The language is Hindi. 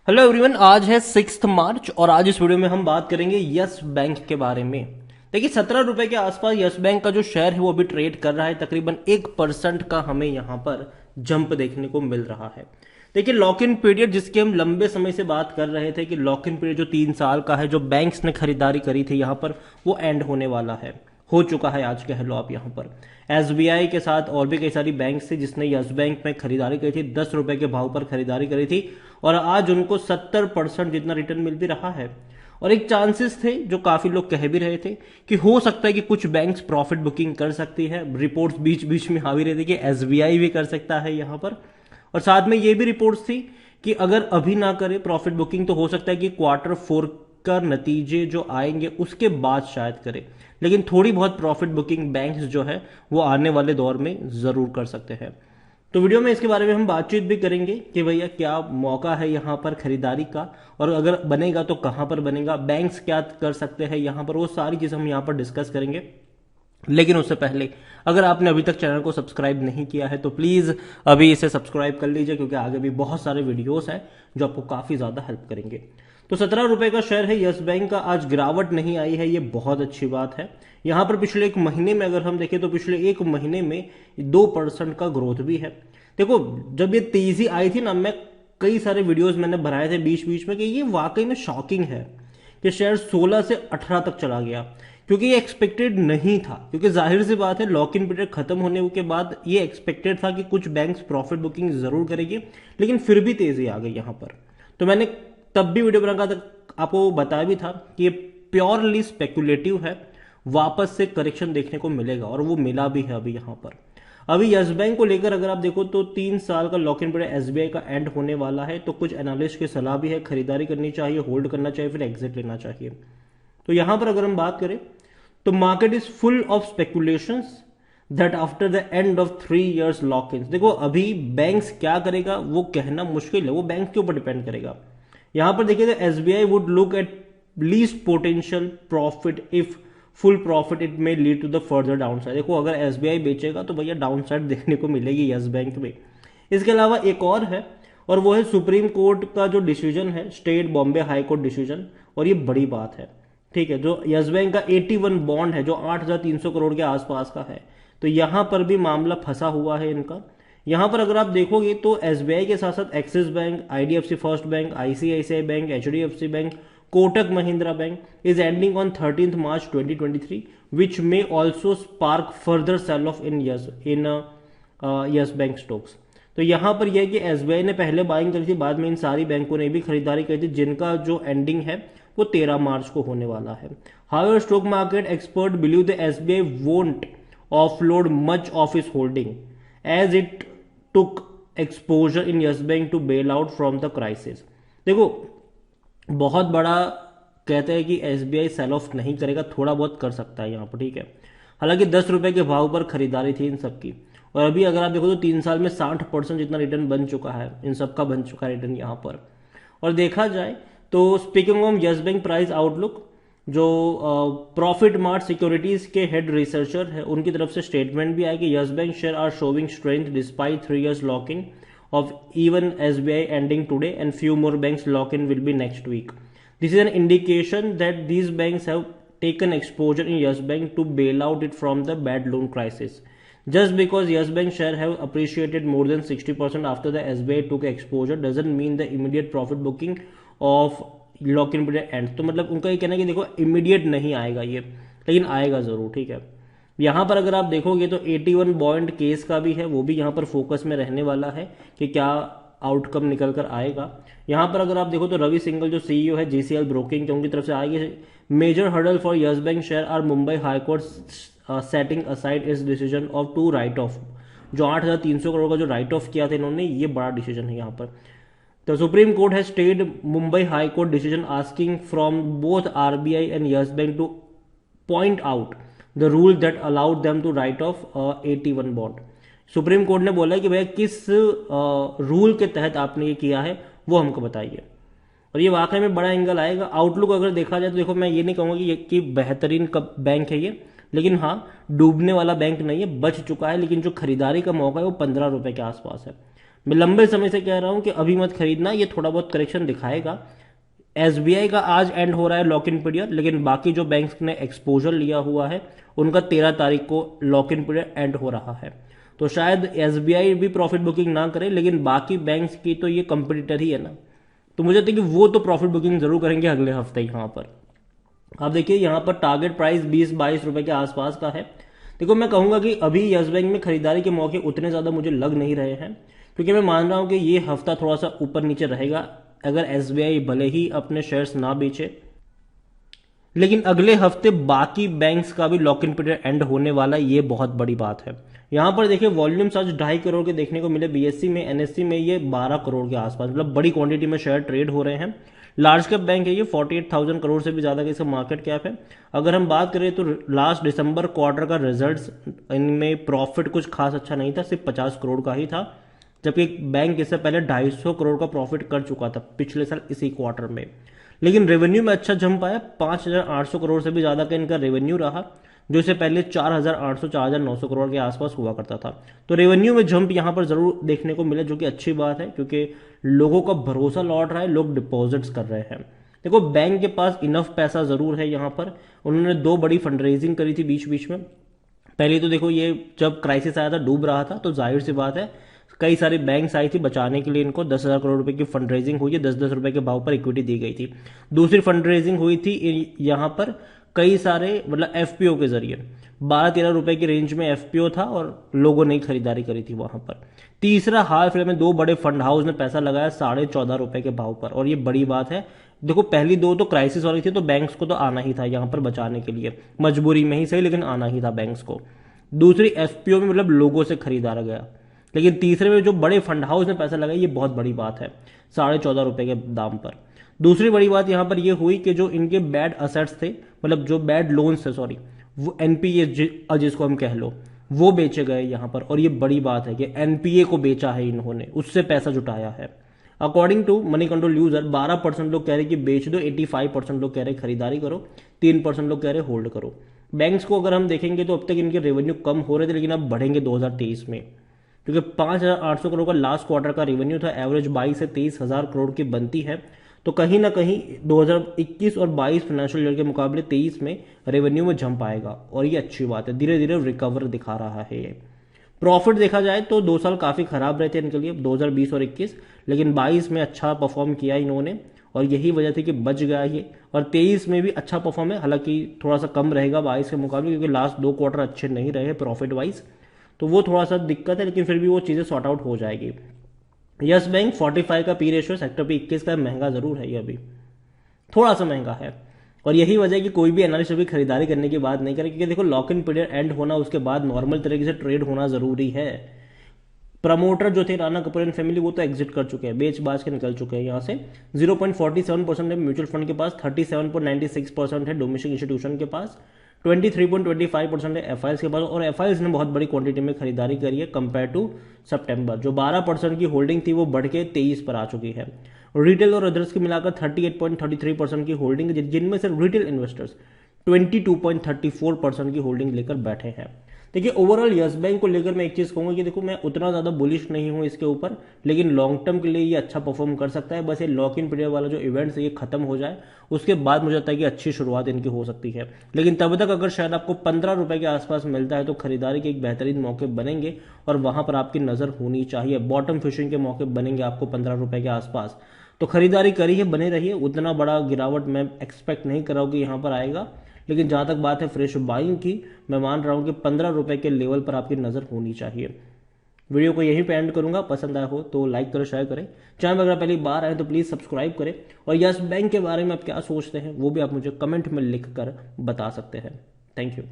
हेलो एवरीवन, आज है 6 मार्च और आज इस वीडियो में हम बात करेंगे यस बैंक के बारे में। देखिए 17 रुपए के आसपास यस बैंक का जो शेयर है वो अभी ट्रेड कर रहा है। तकरीबन 1% का हमें यहाँ पर जंप देखने को मिल रहा है। देखिए लॉक इन पीरियड जिसके हम लंबे समय से बात कर रहे थे कि लॉक इन पीरियड जो 3 साल का है, जो बैंक्स ने खरीदारी करी थी यहाँ पर, वो एंड होने वाला है, हो चुका है आज कह लो आप यहाँ पर। एसबीआई के साथ और भी कई सारी बैंक थी जिसने यस बैंक में खरीदारी करी थी, 10 रुपए के भाव पर खरीदारी करी थी और आज उनको 70% जितना रिटर्न मिल भी रहा है। और एक चांसेस थे जो काफी लोग कह भी रहे थे कि हो सकता है कि कुछ बैंक्स प्रॉफिट बुकिंग कर सकती है। रिपोर्ट्स बीच बीच में आ भी रही थी कि एसबीआई भी कर सकता है यहाँ पर। और साथ में ये भी रिपोर्ट्स थी कि अगर अभी ना करे प्रॉफिट बुकिंग तो हो सकता है कि Q4 का नतीजे जो आएंगे उसके बाद शायद करे। लेकिन थोड़ी बहुत प्रॉफिट बुकिंग बैंक्स जो है वो आने वाले दौर में जरूर कर सकते हैं। तो वीडियो में इसके बारे में हम बातचीत भी करेंगे कि भैया क्या मौका है यहाँ पर खरीदारी का, और अगर बनेगा तो कहाँ पर बनेगा, बैंक्स क्या कर सकते हैं यहाँ पर, वो सारी चीज़ हम यहाँ पर डिस्कस करेंगे। लेकिन उससे पहले अगर आपने अभी तक चैनल को सब्सक्राइब नहीं किया है तो प्लीज़ अभी इसे सब्सक्राइब कर लीजिए, क्योंकि आगे भी बहुत सारे वीडियोस हैं जो आपको काफ़ी ज़्यादा हेल्प करेंगे। तो 17 रुपए का शेयर है यस बैंक का। आज गिरावट नहीं आई है, ये बहुत अच्छी बात है। यहाँ पर पिछले एक महीने में अगर हम देखें तो पिछले एक महीने में 2% का ग्रोथ भी है। देखो जब ये तेजी आई थी ना, मैं कई सारे वीडियोस मैंने बनाए थे बीच बीच में कि ये वाकई में शॉकिंग है कि शेयर 16 से 18 तक चला गया, क्योंकि ये एक्सपेक्टेड नहीं था। क्योंकि जाहिर सी बात है लॉक इन पीरियड खत्म होने के बाद ये एक्सपेक्टेड था कि कुछ बैंक्स प्रॉफिट बुकिंग जरूर करेगी, लेकिन फिर भी तेजी आ गई यहाँ पर। तो मैंने तब भी वीडियो बना था, आपको बताया भी था कि ये प्योरली स्पेकुलेटिव है, वापस से करेक्शन देखने को मिलेगा और वो मिला भी है अभी यहाँ पर। अभी यस बैंक को लेकर अगर आप देखो तो 3 साल का लॉक इन पीरियड एसबीआई का एंड होने वाला है। तो कुछ एनालिस्ट की सलाह भी है, खरीदारी करनी चाहिए, होल्ड करना चाहिए, फिर एग्जिट लेना चाहिए। तो यहां पर अगर हम बात करें तो market is full of speculations that after the end of 3 years lock इन। देखो अभी बैंक्स क्या करेगा वो कहना मुश्किल है, वो बैंक के ऊपर डिपेंड करेगा। यहां पर देखिए तो SBI would look at least potential profit, if full profit it may lead to the further downside. देखो अगर एसबीआई बेचेगा तो भैया डाउन साइड देखने को मिलेगी यस बैंक में। इसके अलावा एक और है, और वो है सुप्रीम कोर्ट का जो डिसीजन है, state Bombay high court decision. और ये बड़ी बात है, ठीक है। जो यस बैंक का 81 बॉन्ड है जो 8,300 करोड़ के आसपास का है, तो यहां पर भी मामला फंसा हुआ है इनका। यहां पर अगर आप देखोगे तो एसबीआई के साथ साथ Axis bank, IDFC first bank, ICICI bank, HDFC bank, Kotak Mahindra bank is ending on 13th March 2023, which may also spark further sell off in Yes bank stocks. तो यहां पर यह कि एसबीआई ने पहले बाइंग करी थी, बाद में इन सारी बैंकों ने भी खरीदारी करी थी, जिनका जो एंडिंग है वो 13 मार्च को होने वाला है। However stock market expert believe the SBI won't offload much of its holding as it took exposure in Yes Bank to bail out from the crisis. देखो बहुत बड़ा कहते हैं कि एसबीआई सेल ऑफ नहीं करेगा, थोड़ा बहुत कर सकता है यहाँ पर, ठीक है। हालांकि 10 रुपए के भाव पर खरीदारी थी इन सबकी, और अभी अगर आप देखो तो 3 साल में 60% जितना रिटर्न बन चुका है, इन सबका बन चुका है रिटर्न यहाँ पर। और देखा जाए तो speaking of Yes bank price outlook, जो प्रॉफिट मार्ट सिक्योरिटीज के हेड रिसर्चर है उनकी तरफ से स्टेटमेंट भी आया कि Yes bank share are showing strength despite 3 years lock in of even SBI ending today, and few more banks lock in will be next week. This is an indication that these banks have taken exposure in Yes Bank to bail out it from the bad loan crisis. Just because Yes Bank share have appreciated more than 60% after the SBI took exposure doesn't mean the immediate profit booking of lock in period ends. तो मतलब उनका ये कहना है कि देखो immediate नहीं आएगा ये, लेकिन आएगा जरूर, ठीक है। यहां पर अगर आप देखोगे तो 81 बॉन्ड केस का भी है, वो भी यहां पर फोकस में रहने वाला है कि क्या आउटकम निकल कर आएगा। यहां पर अगर आप देखो तो रवि सिंघल जो सीईओ है जीसीएल ब्रोकिंग के, उनकी तरफ से आएगी major hurdle for Yes bank share are Mumbai high court setting aside its decision of to write off. जो 8,300 करोड़ का जो राइट ऑफ किया था इन्होंने, ये बड़ा डिसीजन है यहाँ पर। The Supreme Court has stayed Mumbai High Court decision asking from both RBI and Yes Bank to point out the rule that allowed them to write off 81 bond. Supreme court ने बोला कि भैया किस रूल के तहत आपने ये किया है वो हमको बताइए, और ये वाकई में बड़ा एंगल आएगा। आउटलुक अगर देखा जाए तो देखो मैं ये नहीं कहूँगा कि बेहतरीन कब बैंक है ये, लेकिन हाँ डूबने वाला बैंक नहीं है, बच चुका है। लेकिन जो खरीदारी का मौका है वो 15 रुपए के आसपास है। मैं लंबे समय से कह रहा हूं कि अभी मत खरीदना, ये थोड़ा बहुत करेक्शन दिखाएगा। एसबीआई का आज एंड हो रहा है लॉक इन पीरियड, लेकिन बाकी जो बैंक्स ने एक्सपोजर लिया हुआ है उनका 13 तारीख को लॉक इन पीरियड एंड हो रहा है। तो शायद एसबीआई भी प्रॉफिट बुकिंग ना करे, लेकिन बाकी बैंक्स की तो ये कंपटीटर ही है ना, तो मुझे लगता है कि वो तो प्रॉफिट बुकिंग जरूर करेंगे अगले हफ्ते यहां पर। आप देखिए यहाँ पर टारगेट प्राइस 20-22 रुपए के आसपास का है। देखो मैं कहूंगा कि अभी यस बैंक में खरीदारी के मौके उतने ज्यादा मुझे लग नहीं रहे हैं, क्योंकि मैं मान रहा हूं कि ये हफ्ता थोड़ा सा ऊपर नीचे रहेगा। अगर एसबीआई भले ही अपने शेयर्स ना बेचे, लेकिन अगले हफ्ते बाकी बैंक्स का भी लॉक इन पीरियड एंड होने वाला है, ये बहुत बड़ी बात है। यहां पर देखिए वॉल्यूम्स आज 2.5 करोड़ के देखने को मिले बीएससी में, एनएससी में ये 12 करोड़ के आसपास, मतलब बड़ी क्वांटिटी में शेयर ट्रेड हो रहे हैं। लार्ज कैप बैंक है ये, 48,000 करोड़ से भी ज्यादा का इसका मार्केट कैप है। अगर हम बात करें तो लास्ट दिसंबर क्वार्टर का रिजल्ट्स, इनमें प्रॉफिट कुछ खास अच्छा नहीं था, सिर्फ 50 करोड़ का ही था, जबकि बैंक इससे पहले 250 करोड़ का प्रॉफिट कर चुका था पिछले साल इसी क्वार्टर में। लेकिन रेवेन्यू में अच्छा जंप आया, 5,800 करोड़ से भी ज्यादा का इनका रेवेन्यू रहा, जो इससे पहले 4,800 4,900 करोड़ के आसपास हुआ करता था। तो रेवेन्यू में जंप यहां पर जरूर देखने को मिला, जो कि अच्छी बात है, क्योंकि लोगों का भरोसा लौट रहा है, लोग डिपॉजिट्स कर रहे हैं। देखो बैंक के पास इनफ पैसा जरूर है यहां पर। उन्होंने 2 बड़ी फंड रेजिंग करी थी बीच बीच में। पहले तो देखो ये जब क्राइसिस आया था, डूब रहा था, तो जाहिर सी बात है कई सारी बैंक्स आई थी बचाने के लिए इनको। 10,000 करोड़ रुपए की फंड रेजिंग हुई है, 10-10 रुपए के भाव पर इक्विटी दी गई थी। दूसरी फंड रेजिंग हुई थी यहां पर कई सारे मतलब एफपीओ के जरिए, 12-13 रुपए की रेंज में एफपीओ था और लोगों ने खरीदारी करी थी वहां पर। तीसरा हाल फिलहाल में 2 बड़े फंड हाउस ने पैसा लगाया 14.5 रुपए के भाव पर, और ये बड़ी बात है। देखो पहली 2 तो क्राइसिस वाली थी, तो बैंक्स को तो आना ही था यहां पर बचाने के लिए, मजबूरी में ही सही, लेकिन आना ही था बैंक्स को। दूसरी एफपीओ में मतलब लोगों से खरीदारा गया, लेकिन तीसरे में जो बड़े फंड हाउस ने पैसा लगाया, ये बहुत बड़ी बात है 14.5 रुपए के दाम पर। दूसरी बड़ी बात यहां पर यह हुई कि जो इनके बैड असेट्स थे, मतलब जो बैड लोन्स थे, सॉरी, वो एनपीए जिसको हम कह लो, वो बेचे गए यहां पर। और ये बड़ी बात है कि एनपीए को बेचा है इन्होंने, उससे पैसा जुटाया है। According to Moneycontrol user 12% लोग कह रहे कि बेच दो, 85% लोग कह रहे खरीदारी करो, 3% लोग कह रहे होल्ड करो। बैंक्स को अगर हम देखेंगे तो अब तक इनके रेवेन्यू कम हो रहे थे, लेकिन अब बढ़ेंगे 2023 में, क्योंकि 5,800 करोड़ का लास्ट क्वार्टर का रेवेन्यू था, एवरेज 22 से 23,000 करोड़ की बनती है। तो कहीं ना कहीं 2021 और 22 फाइनेंशियल ईयर के मुकाबले 23 में रेवेन्यू में जंप आएगा, और ये अच्छी बात है, धीरे धीरे रिकवर दिखा रहा है ये। प्रॉफिट देखा जाए तो 2 साल काफी खराब रहे थे इनके लिए, 2020 और 21, लेकिन 22 में अच्छा परफॉर्म किया इन्होंने, और यही वजह थी कि बच गया ये। और 23 में भी अच्छा परफॉर्म है, हालांकि थोड़ा सा कम रहेगा 22 के मुकाबले, क्योंकि लास्ट 2 क्वार्टर अच्छे नहीं रहे प्रॉफिट वाइज, तो वो थोड़ा सा दिक्कत है, लेकिन फिर भी वो चीजें सॉर्ट आउट हो जाएगी। यस बैंक 45 का पी रेशियो, सेक्टर पे 21 का, महंगा जरूर है ये, अभी थोड़ा सा महंगा है। और यही वजह है कि कोई भी एनालिस्ट अभी खरीदारी करने की बात नहीं करे, क्योंकि देखो लॉक इन पीरियड एंड होना, उसके बाद नॉर्मल तरीके से ट्रेड होना जरूरी है। प्रमोटर जो थे राणा कपूर एंड फैमिली, वो तो एग्जिट कर चुके हैं, बेच बाज के निकल चुके हैं यहाँ से। 0.47% है म्यूचुअल फंड के पास, 37.96% है डोमेस्टिक इंस्टीट्यूशन के पास, 23.25% है एफआईएस के पास, और एफआईएस ने बहुत बड़ी क्वांटिटी में खरीदारी करी है कंपेयर टू सितंबर। जो 12% की होल्डिंग थी वो बढ़ के 23 पर आ चुकी है। रिटेल और अदर्स की मिलाकर 38.33% की होल्डिंग, जिनमें से रिटेल इन्वेस्टर्स 22.34% की होल्डिंग लेकर बैठे हैं। देखिए ओवरऑल यस बैंक को लेकर मैं एक चीज कहूंगा कि देखो मैं उतना ज्यादा बुलिश नहीं हूं इसके ऊपर, लेकिन लॉन्ग टर्म के लिए ये अच्छा परफॉर्म कर सकता है। बस ये लॉक इन पीरियड वाला जो इवेंट्स है ये खत्म हो जाए, उसके बाद मुझे लगता है कि अच्छी शुरुआत इनकी हो सकती है। लेकिन तब तक अगर शायद आपको 15 रुपए के आसपास मिलता है तो खरीदारी के एक बेहतरीन मौके बनेंगे, और वहां पर आपकी नजर होनी चाहिए। बॉटम फिशिंग के मौके बनेंगे आपको 15 रुपए के आसपास, तो खरीदारी करिए, बने रहिए। उतना बड़ा गिरावट मैं एक्सपेक्ट नहीं कर रहा हूं कि यहां पर आएगा, लेकिन जहां तक बात है फ्रेश बाइंग की, मैं मान रहा हूं कि 15 रुपए के लेवल पर आपकी नजर होनी चाहिए। वीडियो को यहीं पे एंड करूंगा, पसंद आया हो तो लाइक करो, शेयर करें। चैनल अगर पहली बार आए तो प्लीज सब्सक्राइब करें, और यस बैंक के बारे में आप क्या सोचते हैं वो भी आप मुझे कमेंट में लिख कर बता सकते हैं। Thank you.